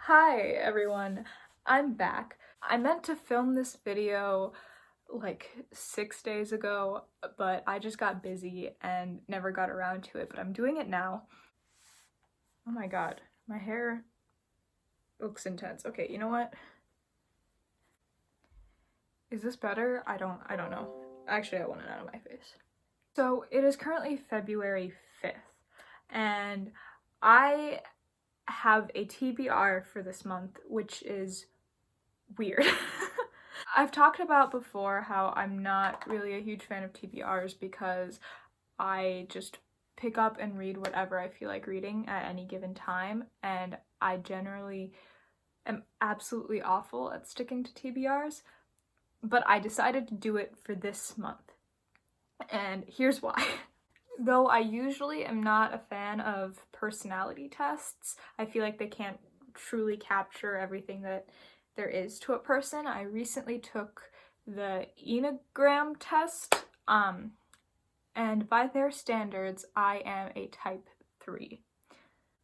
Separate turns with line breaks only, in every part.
Hi everyone, I'm back. I meant to film this video like 6 days ago, but I just got busy and never got around to it, but I'm doing it now. Oh my god, my hair looks intense. Okay, you know what? Is this better? I don't know. Actually, I want it out of my face. So it is currently February 5th, and I have a TBR for this month, which is weird. I've talked about before how I'm not really a huge fan of TBRs because I just pick up and read whatever I feel like reading at any given time, and I generally am absolutely awful at sticking to TBRs, but I decided to do it for this month, and here's why. Though I usually am not a fan of personality tests, I feel like they can't truly capture everything that there is to a person. I recently took the Enneagram test, and by their standards, I am a type 3.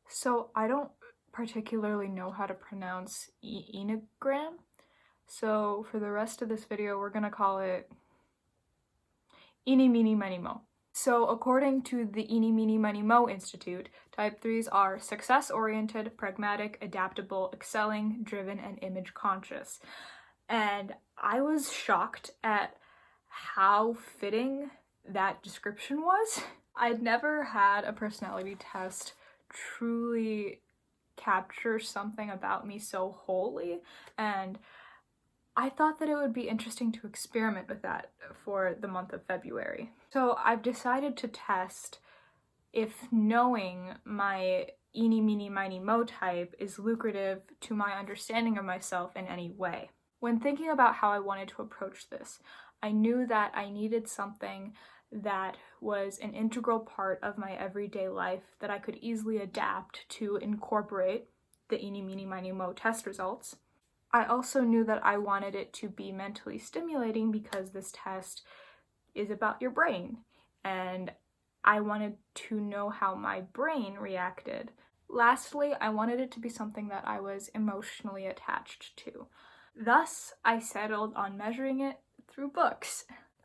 So I don't particularly know how to pronounce Enneagram, so for the rest of this video, we're gonna call it Eeny, Meeny, Miny, Mo. So according to the Eeny, Meeny, Miny, Mo Institute, type 3s are success-oriented, pragmatic, adaptable, excelling, driven, and image-conscious. And I was shocked at how fitting that description was. I'd never had a personality test truly capture something about me so wholly, and I thought that it would be interesting to experiment with that for the month of February. So I've decided to test if knowing my Eeny, Meeny, Miny, Mo type is lucrative to my understanding of myself in any way. When thinking about how I wanted to approach this, I knew that I needed something that was an integral part of my everyday life that I could easily adapt to incorporate the Eeny, Meeny, Miny, Mo test results. I also knew that I wanted it to be mentally stimulating because this test is about your brain, and I wanted to know how my brain reacted. Lastly, I wanted it to be something that I was emotionally attached to. Thus, I settled on measuring it through books.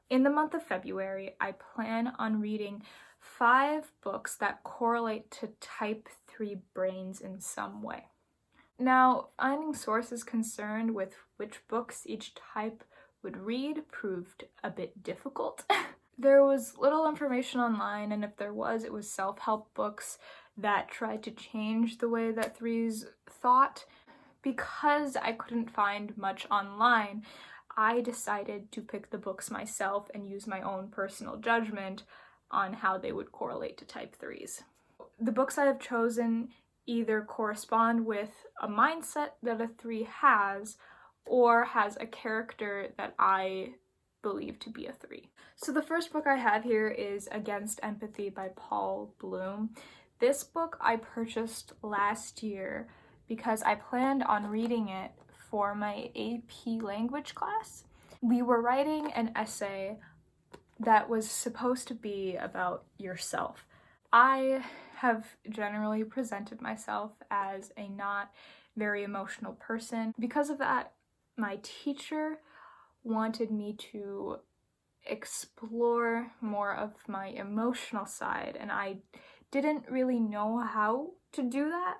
In the month of February, I plan on reading 5 books that correlate to type 3 brains in some way. Now, finding sources concerned with which books each type would read proved a bit difficult. There was little information online, and if there was, it was self-help books that tried to change the way that 3s thought. Because I couldn't find much online, I decided to pick the books myself and use my own personal judgment on how they would correlate to type 3s. The books I have chosen either correspond with a mindset that a 3 has or has a character that I believe to be a 3. So the first book I have here is Against Empathy by Paul Bloom. This book I purchased last year because I planned on reading it for my AP language class. We were writing an essay that was supposed to be about yourself. I have generally presented myself as a not very emotional person. Because of that, my teacher wanted me to explore more of my emotional side, and I didn't really know how to do that.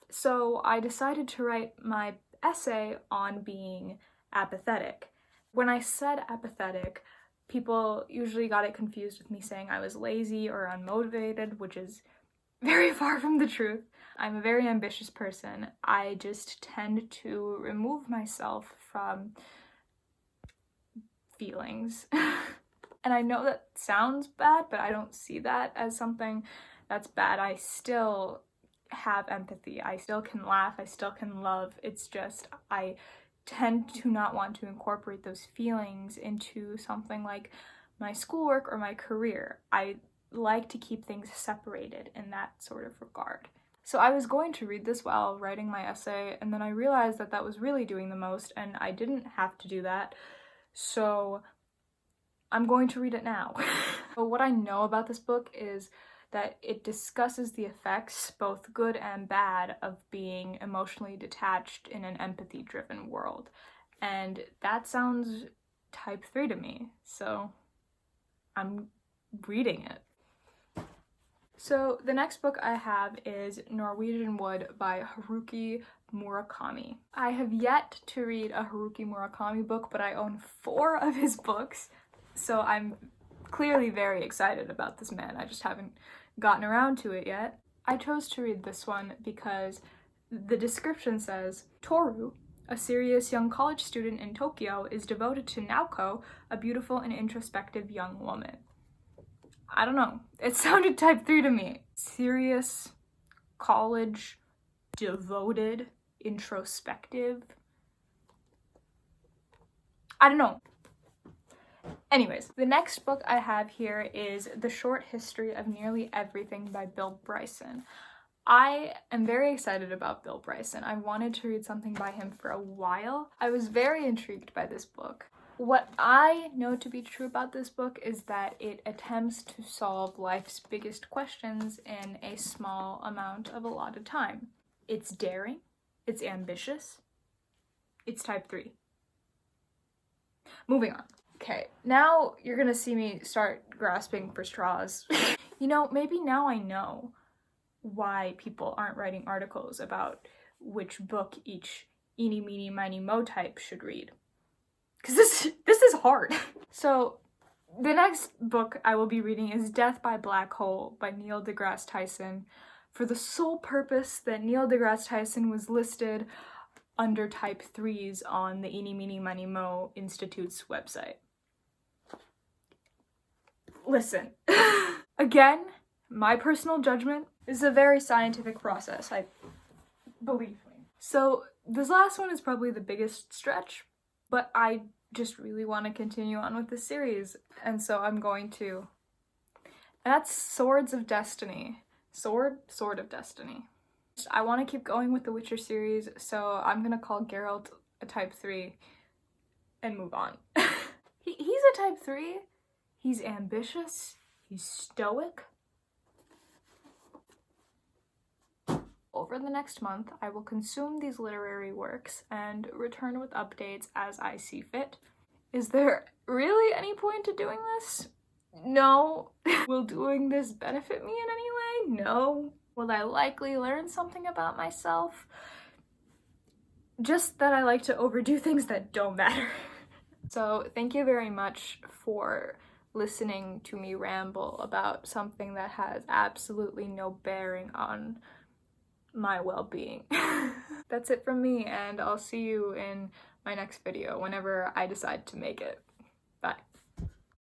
So I decided to write my essay on being apathetic. When I said apathetic, people usually got it confused with me saying I was lazy or unmotivated, which is very far from the truth. I'm a very ambitious person. I just tend to remove myself from feelings. And I know that sounds bad, but I don't see that as something that's bad. I still have empathy. I still can laugh. I still can love. It's just I tend to not want to incorporate those feelings into something like my schoolwork or my career. I like to keep things separated in that sort of regard. So I was going to read this while writing my essay, and then I realized that that was really doing the most, and I didn't have to do that, so I'm going to read it now. So what I know about this book is that it discusses the effects, both good and bad, of being emotionally detached in an empathy-driven world. And that sounds type 3 to me, so I'm reading it. So the next book I have is Norwegian Wood by Haruki Murakami. I have yet to read a Haruki Murakami book, but I own 4 of his books, so I'm clearly very excited about this man. I just haven't gotten around to it yet. I chose to read this one because the description says, Toru, a serious young college student in Tokyo, is devoted to Naoko, a beautiful and introspective young woman. I don't know. It sounded type 3 to me. Serious, college, devoted, introspective. I don't know. Anyways, the next book I have here is The Short History of Nearly Everything by Bill Bryson. I am very excited about Bill Bryson. I wanted to read something by him for a while. I was very intrigued by this book. What I know to be true about this book is that it attempts to solve life's biggest questions in a small amount of allotted time. It's daring, it's ambitious, it's type 3. Moving on. Okay, now you're gonna see me start grasping for straws. You know, maybe now I know why people aren't writing articles about which book each eeny, meeny, miny, mo type should read. Because this is hard. So, the next book I will be reading is Death by Black Hole by Neil deGrasse Tyson, for the sole purpose that Neil deGrasse Tyson was listed under type 3s on the Eeny, Meeny, Miny, Mo Institute's website. Listen, again, my personal judgment is a very scientific process, believe me. So this last one is probably the biggest stretch, but I just really want to continue on with this series, and so I'm going to. And that's Swords of Destiny. Sword of Destiny. I want to keep going with the Witcher series, so I'm gonna call Geralt a type 3 and move on. He's a type 3. He's ambitious. He's stoic. Over the next month, I will consume these literary works and return with updates as I see fit. Is there really any point to doing this? No. Will doing this benefit me in any way? No. Will I likely learn something about myself? Just that I like to overdo things that don't matter. So thank you very much for listening to me ramble about something that has absolutely no bearing on my well-being. That's it from me, and I'll see you in my next video whenever I decide to make it. Bye.